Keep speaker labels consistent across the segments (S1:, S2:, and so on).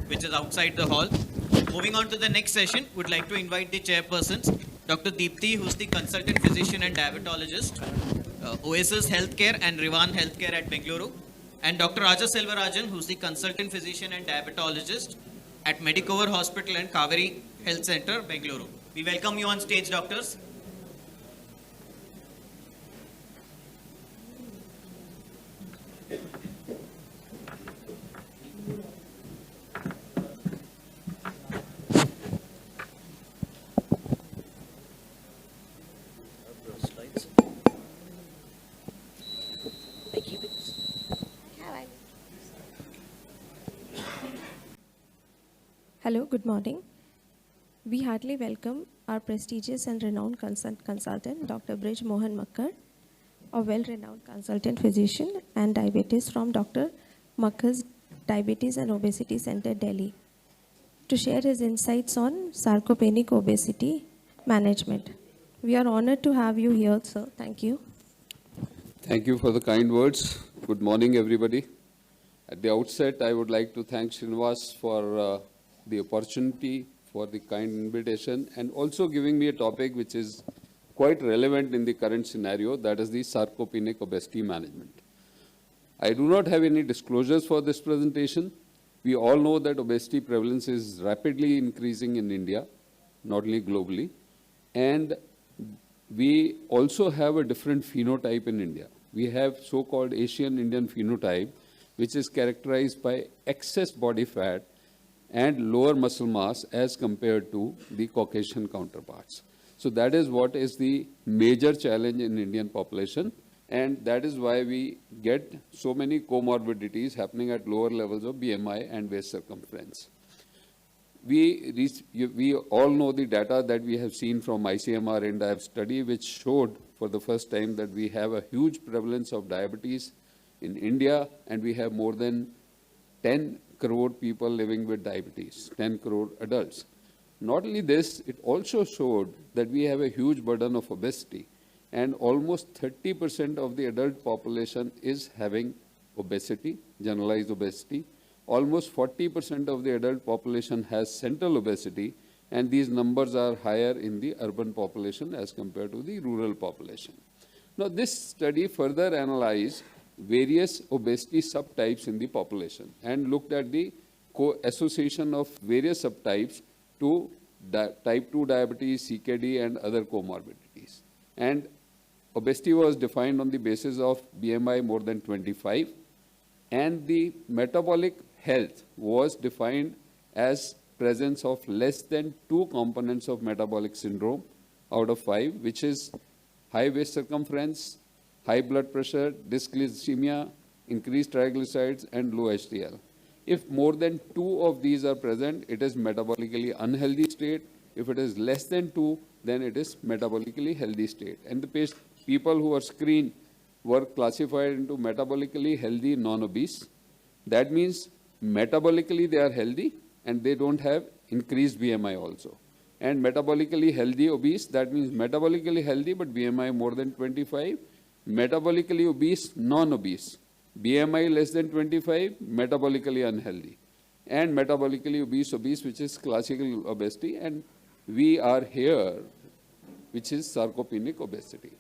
S1: which is outside the hall. Moving on to the next session, would like to invite the chairpersons, Dr. Deepthi, who's the consultant physician and diabetologist, Oasis Healthcare and Rivan Healthcare at Bengaluru, and Dr. Raja Selvarajan, who's the consultant physician and diabetologist at Medicover Hospital and Kaveri Health Center, Bengaluru. We welcome you on stage, doctors.
S2: Hello, good morning. We heartily welcome our prestigious and renowned consultant, Dr. Brij Mohan Makkar, a well-renowned consultant physician and diabetes from Dr. Makkar's Diabetes and Obesity Center, Delhi, to share his insights on sarcopenic obesity management. We are honored to have you here, sir. Thank you.
S3: Thank you for the kind words. Good morning, everybody. At the outset, I would like to thank Srinivas for the opportunity, for the kind invitation, and also giving me a topic which is quite relevant in the current scenario, that is the sarcopenic obesity management. I do not have any disclosures for this presentation. We all know that obesity prevalence is rapidly increasing in India, not only globally, and we also have a different phenotype in India. We have so-called Asian Indian phenotype, which is characterized by excess body fat and lower muscle mass as compared to the Caucasian counterparts. So that is what is the major challenge in Indian population, and that is why we get so many comorbidities happening at lower levels of BMI and waist circumference. We all know the data that we have seen from ICMR INDIAB study, which showed for the first time that we have a huge prevalence of diabetes in India, and we have more than 10 crore people living with diabetes, 10 crore adults. Not only this, it also showed that we have a huge burden of obesity, and almost 30% of the adult population is having obesity, generalized obesity. Almost 40% of the adult population has central obesity, and these numbers are higher in the urban population as compared to the rural population. Now, this study further analyzed various obesity subtypes in the population and looked at the association of various subtypes to type 2 diabetes, CKD, and other comorbidities. And obesity was defined on the basis of BMI more than 25, and the metabolic health was defined as presence of less than 2 components of metabolic syndrome out of 5, which is high waist circumference, high blood pressure, dyslipidemia, increased triglycerides, and low HDL. If more than 2 of these are present, it is metabolically unhealthy state. If it is less than 2, then it is metabolically healthy state. And the people who were screened were classified into metabolically healthy non-obese. That means metabolically they are healthy and they don't have increased BMI also. And metabolically healthy obese, that means metabolically healthy but BMI more than 25. Metabolically obese, non-obese. BMI less than 25, metabolically unhealthy. And metabolically obese, which is classical obesity. And we are here, which is sarcopenic obesity.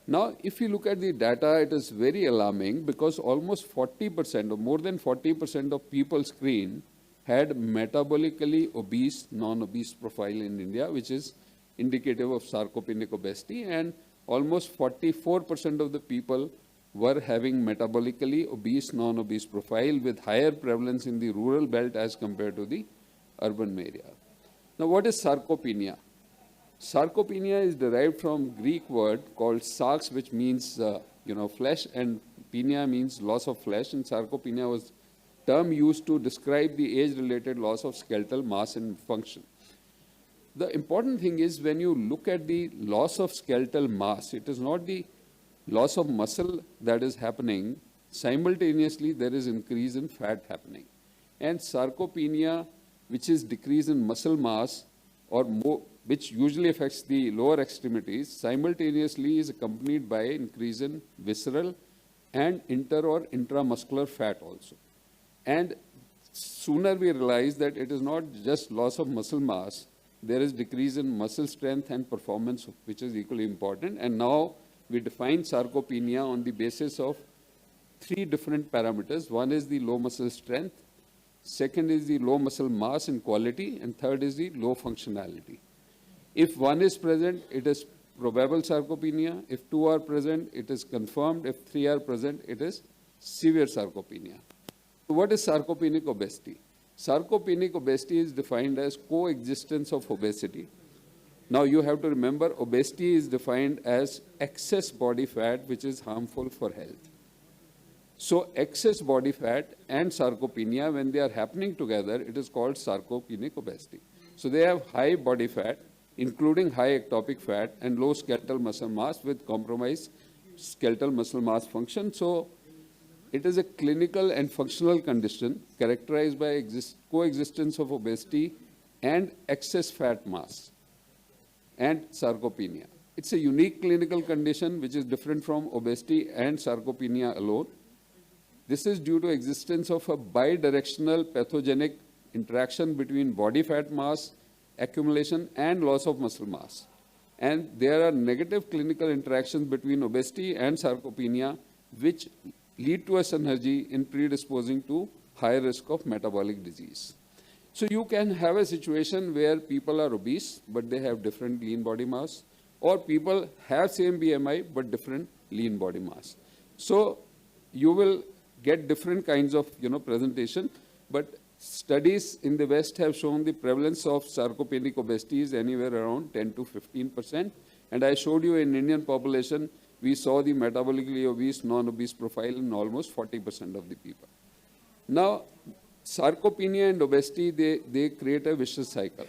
S3: Now, if you look at the data, it is very alarming because almost 40% or more than 40% of people screened had metabolically obese, non-obese profile in India, which is indicative of sarcopenic obesity, and almost 44% of the people were having metabolically obese, non-obese profile with higher prevalence in the rural belt as compared to the urban area. Now, what is sarcopenia? Sarcopenia is derived from Greek word called sarx, which means flesh, and penia means loss of flesh, and sarcopenia was term used to describe the age-related loss of skeletal mass and function. The important thing is when you look at the loss of skeletal mass, it is not the loss of muscle that is happening. Simultaneously, there is increase in fat happening. And sarcopenia, which is decrease in muscle mass, or more, which usually affects the lower extremities, simultaneously is accompanied by increase in visceral and inter or intramuscular fat also. And sooner we realize that it is not just loss of muscle mass, there is decrease in muscle strength and performance, which is equally important. And now we define sarcopenia on the basis of three different parameters. One is the low muscle strength, second is the low muscle mass and quality, and third is the low functionality. If one is present, it is probable sarcopenia. If two are present, it is confirmed. If three are present, it is severe sarcopenia. So what is sarcopenic obesity? Sarcopenic obesity is defined as coexistence of obesity. Now you have to remember, obesity is defined as excess body fat which is harmful for health. So excess body fat and sarcopenia, when they are happening together, it is called sarcopenic obesity. So they have high body fat, including high ectopic fat, and low skeletal muscle mass with compromised skeletal muscle mass function. So it is a clinical and functional condition characterized by coexistence of obesity and excess fat mass and sarcopenia. It's a unique clinical condition which is different from obesity and sarcopenia alone. This is due to existence of a bidirectional pathogenic interaction between body fat mass accumulation and loss of muscle mass. And there are negative clinical interactions between obesity and sarcopenia which lead to a synergy in predisposing to higher risk of metabolic disease. So you can have a situation where people are obese, but they have different lean body mass, or people have same BMI, but different lean body mass. So you will get different kinds of, presentation, but studies in the West have shown the prevalence of sarcopenic obesity is anywhere around 10 to 15%. And I showed you in Indian population, we saw the metabolically obese, non-obese profile in almost 40% of the people. Now, sarcopenia and obesity, they create a vicious cycle.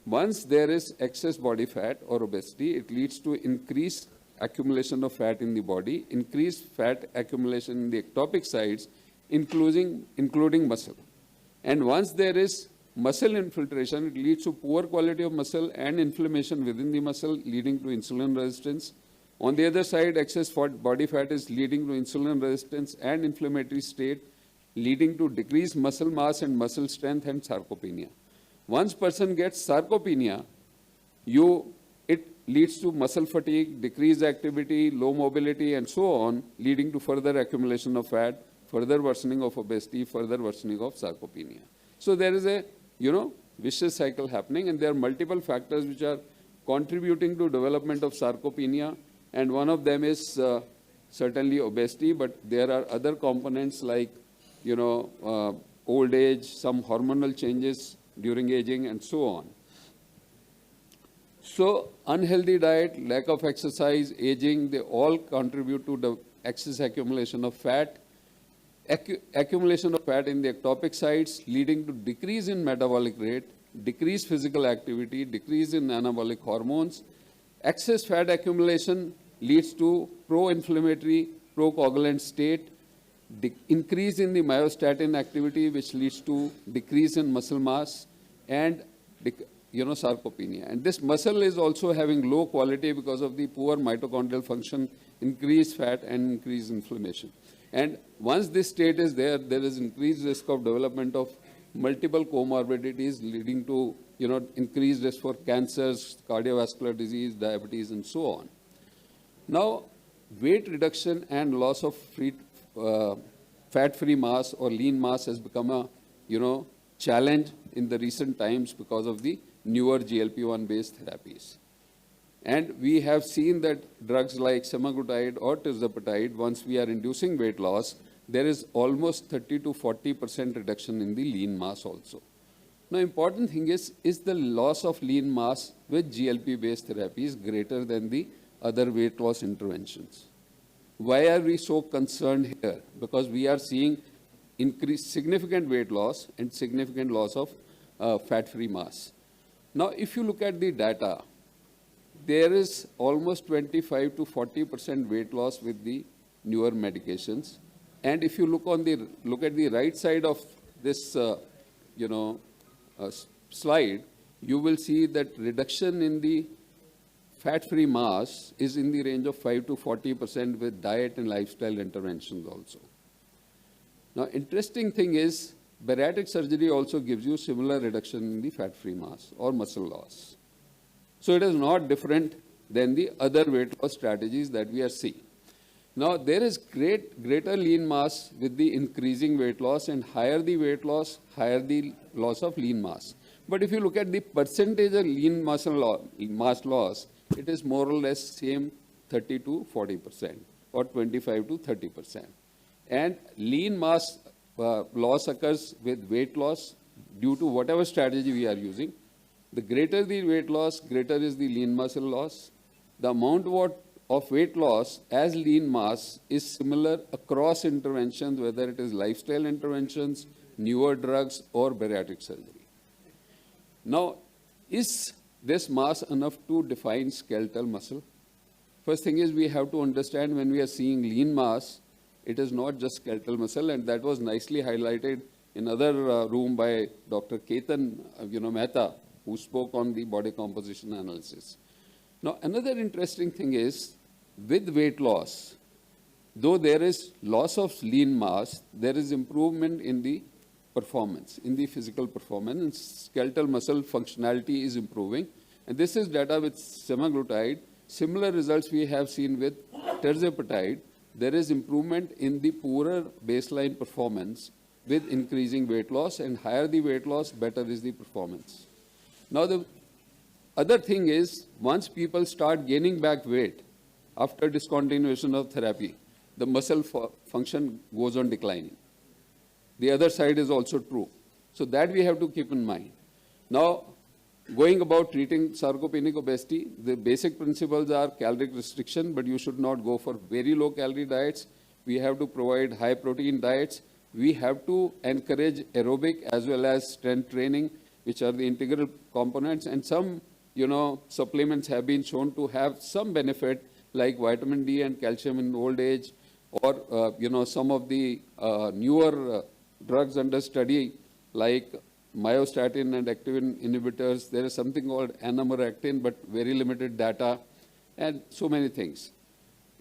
S3: Once there is excess body fat or obesity, it leads to increased accumulation of fat in the body, increased fat accumulation in the ectopic sides, including muscle. And once there is muscle infiltration, it leads to poor quality of muscle and inflammation within the muscle, leading to insulin resistance. On the other side, excess body fat is leading to insulin resistance and inflammatory state, leading to decreased muscle mass and muscle strength and sarcopenia. Once person gets sarcopenia, it leads to muscle fatigue, decreased activity, low mobility, and so on, leading to further accumulation of fat, further worsening of obesity, further worsening of sarcopenia. So there is a, vicious cycle happening, and there are multiple factors which are contributing to development of sarcopenia, and one of them is certainly obesity, but there are other components like, old age, some hormonal changes during aging, and so on. So unhealthy diet, lack of exercise, aging, they all contribute to the excess accumulation of fat. Accumulation of fat in the ectopic sites, leading to decrease in metabolic rate, decreased physical activity, decrease in anabolic hormones. Excess fat accumulation leads to pro-inflammatory, pro-coagulant state, increase in the myostatin activity, which leads to decrease in muscle mass, and sarcopenia. And this muscle is also having low quality because of the poor mitochondrial function, increased fat, and increased inflammation. And once this state is there, there is increased risk of development of multiple comorbidities, leading to increased risk for cancers, cardiovascular disease, diabetes, and so on. Now, weight reduction and loss of fat-free mass or lean mass has become a challenge in the recent times because of the newer GLP-1 based therapies. And we have seen that drugs like semaglutide or tirzepatide, once we are inducing weight loss, there is almost 30 to 40% reduction in the lean mass also. Now, important thing is the loss of lean mass with GLP based therapies greater than the other weight loss interventions? Why are we so concerned here? Because we are seeing significant weight loss and significant loss of fat-free mass. Now, if you look at the data, there is almost 25 to 40% weight loss with the newer medications. And if you look at the right side of this, slide, you will see that reduction in the fat-free mass is in the range of 5 to 40% with diet and lifestyle interventions also. Now, interesting thing is bariatric surgery also gives you similar reduction in the fat-free mass or muscle loss. So it is not different than the other weight loss strategies that we are seeing. Now, there is greater lean mass with the increasing weight loss, and higher the weight loss, higher the loss of lean mass. But if you look at the percentage of lean mass loss, it is more or less same 30 to 40% or 25 to 30%. And lean mass loss occurs with weight loss due to whatever strategy we are using. The greater the weight loss, greater is the lean muscle loss. The amount of weight loss as lean mass is similar across interventions, whether it is lifestyle interventions, newer drugs, or bariatric surgery. Now, is this mass enough to define skeletal muscle? First thing is we have to understand when we are seeing lean mass, it is not just skeletal muscle, and that was nicely highlighted in another room by Dr. Ketan Mehta, who spoke on the body composition analysis. Now, another interesting thing is, with weight loss, though there is loss of lean mass, there is improvement in the performance, in the physical performance, and skeletal muscle functionality is improving. And this is data with semaglutide. Similar results we have seen with tirzepatide. There is improvement in the poorer baseline performance with increasing weight loss, and higher the weight loss, better is the performance. Now, the other thing is, once people start gaining back weight after discontinuation of therapy, the muscle function goes on declining. The other side is also true. So that we have to keep in mind. Now, going about treating sarcopenic obesity, the basic principles are caloric restriction, but you should not go for very low calorie diets. We have to provide high protein diets. We have to encourage aerobic as well as strength training, which are the integral components. And some, supplements have been shown to have some benefit, like vitamin D and calcium in old age, or, some of the newer drugs under study, like myostatin and activin inhibitors. There is something called anamoractin, but very limited data, and so many things.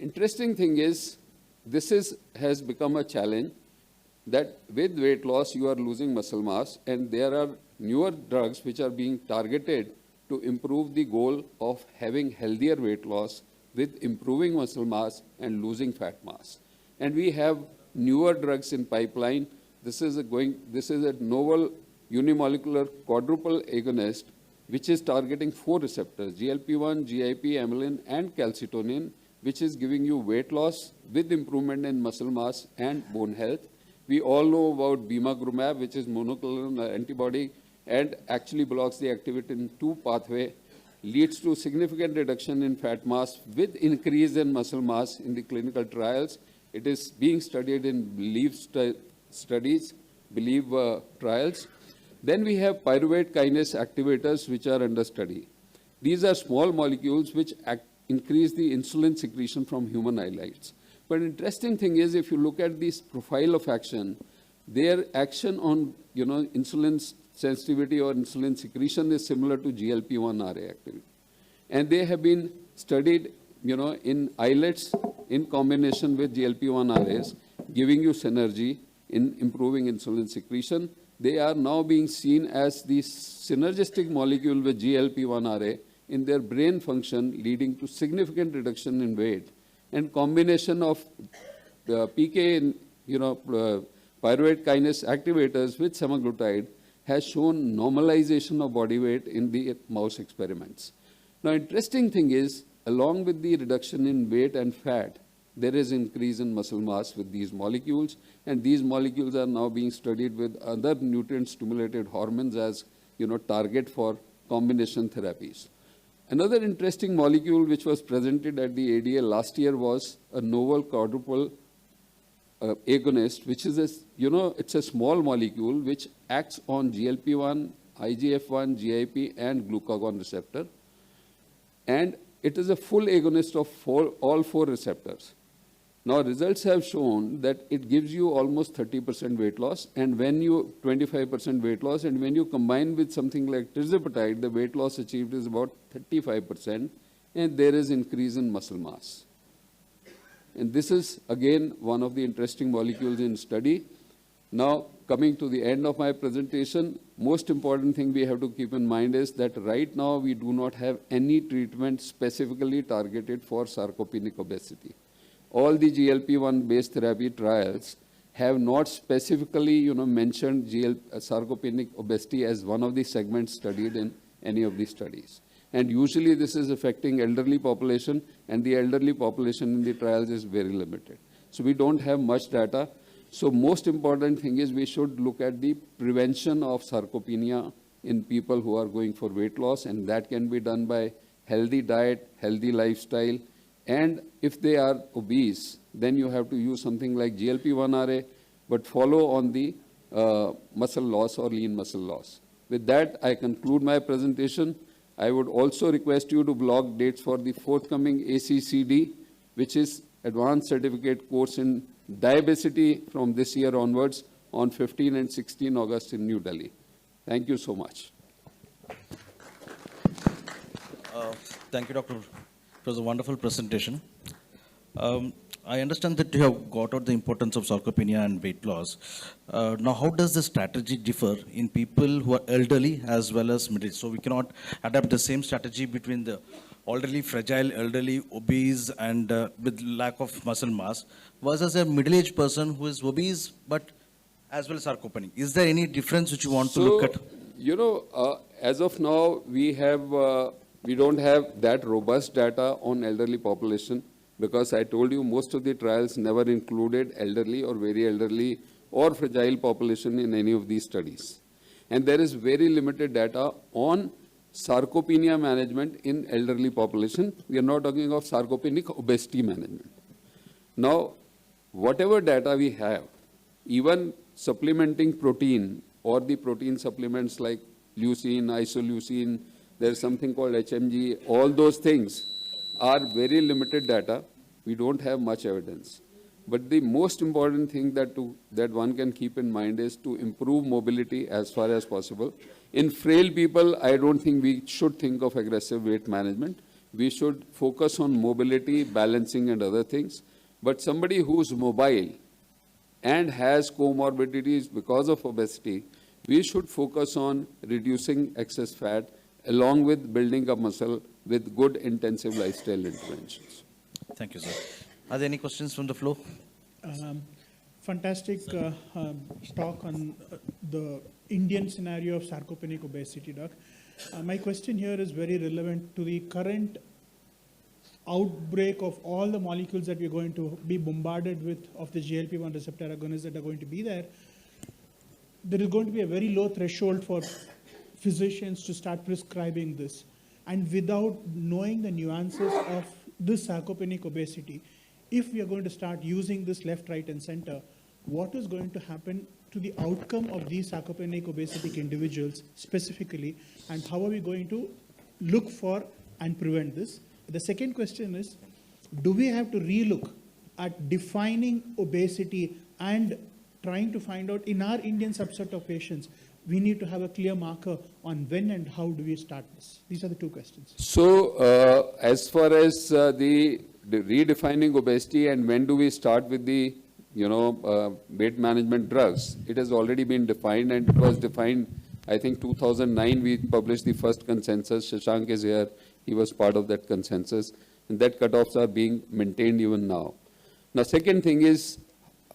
S3: Interesting thing is, this has become a challenge that with weight loss, you are losing muscle mass, and there are newer drugs which are being targeted to improve the goal of having healthier weight loss with improving muscle mass and losing fat mass. And we have newer drugs in pipeline. This is a novel unimolecular quadruple agonist which is targeting 4 receptors, GLP-1, GIP, amylin, and calcitonin, which is giving you weight loss with improvement in muscle mass and bone health. We all know about bimagrumab, which is monoclonal antibody, and actually blocks the activin 2 pathway, leads to significant reduction in fat mass with increase in muscle mass in the clinical trials. It is being studied in BELIEVE trials. Then we have pyruvate kinase activators, which are under study. These are small molecules which increase the insulin secretion from human islets. But interesting thing is, if you look at this profile of action, their action on insulin sensitivity or insulin secretion is similar to GLP-1 RA activity. And they have been studied in islets in combination with GLP-1 RAs, giving you synergy in improving insulin secretion. They are now being seen as the synergistic molecule with GLP-1 RA in their brain function, leading to significant reduction in weight. And combination of PK, pyruvate kinase activators with semaglutide has shown normalization of body weight in the mouse experiments. Now, interesting thing is, along with the reduction in weight and fat, there is increase in muscle mass with these molecules, and these molecules are now being studied with other nutrient-stimulated hormones as target for combination therapies. Another interesting molecule which was presented at the ADA last year was a novel quadruple agonist, which is it's a small molecule which acts on GLP-1, IGF-1, GIP, and glucagon receptor, and it is a full agonist of all 4 receptors. Now, results have shown that it gives you almost 30% weight loss, and 25% weight loss, and when you combine with something like tirzepatide, the weight loss achieved is about 35%, and there is increase in muscle mass. And this is, again, one of the interesting molecules in study. Now, coming to the end of my presentation, most important thing we have to keep in mind is that right now we do not have any treatment specifically targeted for sarcopenic obesity. All the GLP-1 based therapy trials have not specifically, mentioned sarcopenic obesity as one of the segments studied in any of the studies. And usually this is affecting elderly population, and the elderly population in the trials is very limited. So we don't have much data. So most important thing is we should look at the prevention of sarcopenia in people who are going for weight loss, and that can be done by healthy diet, healthy lifestyle. And if they are obese, then you have to use something like GLP-1RA, but follow on the muscle loss or lean muscle loss. With that, I conclude my presentation. I would also request you to block dates for the forthcoming ACCD, which is Advanced Certificate Course in Diabesity from this year onwards on 15 and 16 August in New Delhi. Thank you so much.
S4: Thank you, Doctor. It was a wonderful presentation. I understand that you have got out the importance of sarcopenia and weight loss. Now, how does the strategy differ in people who are elderly as well as middle? So we cannot adapt the same strategy between the elderly, fragile, elderly, obese, and with lack of muscle mass versus a middle-aged person who is obese but as well as sarcopenic. Is there any difference which you want to look at?
S3: As of now, we don't have that robust data on elderly population, because I told you most of the trials never included elderly or very elderly or fragile population in any of these studies. And there is very limited data on sarcopenia management in elderly population. We are not talking of sarcopenic obesity management. Now, whatever data we have, even supplementing protein or the protein supplements like leucine, isoleucine, there's something called HMG, all those things are very limited data. We don't have much evidence. But the most important thing that one can keep in mind is to improve mobility as far as possible. In frail people, I don't think we should think of aggressive weight management. We should focus on mobility, balancing, and other things. But somebody who's mobile and has comorbidities because of obesity, we should focus on reducing excess fat along with building up muscle with good intensive lifestyle interventions.
S4: Thank you, sir. Are there any questions from the floor?
S5: Fantastic talk on the Indian scenario of sarcopenic obesity, Doc. My question here is very relevant to the current outbreak of all the molecules that we're going to be bombarded with of the GLP-1 receptor agonists that are going to be there. There is going to be a very low threshold for physicians to start prescribing this. And without knowing the nuances of this sarcopenic obesity, if we are going to start using this left, right, and center, what is going to happen to the outcome of these sarcopenic obesity individuals specifically, and how are we going to look for and prevent this? The second question is, do we have to relook at defining obesity and trying to find out in our Indian subset of patients, we need to have a clear marker on when and how do we start this? These are the two questions.
S3: So as far as the redefining obesity and when do we start with the weight management drugs, it has already been defined, and it was defined, I think 2009 we published the first consensus. Shashank is here, he was part of that consensus, and that cutoffs are being maintained even now. Now, second thing is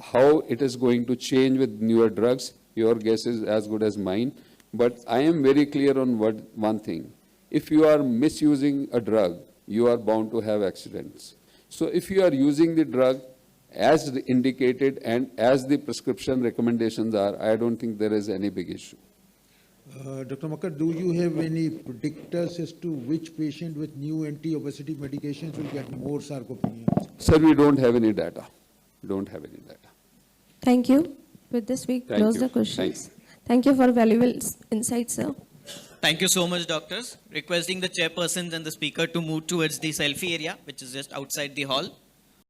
S3: how it is going to change with newer drugs. Your guess is as good as mine, but I am very clear on one thing. If you are misusing a drug, you are bound to have accidents. So if you are using the drug as indicated and as the prescription recommendations are, I don't think there is any big issue.
S6: Dr. Makkar, do you have any predictors as to which patient with new anti-obesity medications will get more sarcopenia?
S3: Sir, we don't have any data. We don't have any data.
S2: Thank you. With this, we
S3: Thank
S2: close
S3: you.
S2: the questions.
S3: Thanks.
S2: Thank you for valuable insights, sir.
S1: Thank you so much, doctors. Requesting the chairpersons and the speaker to move towards the selfie area, which is just outside the hall.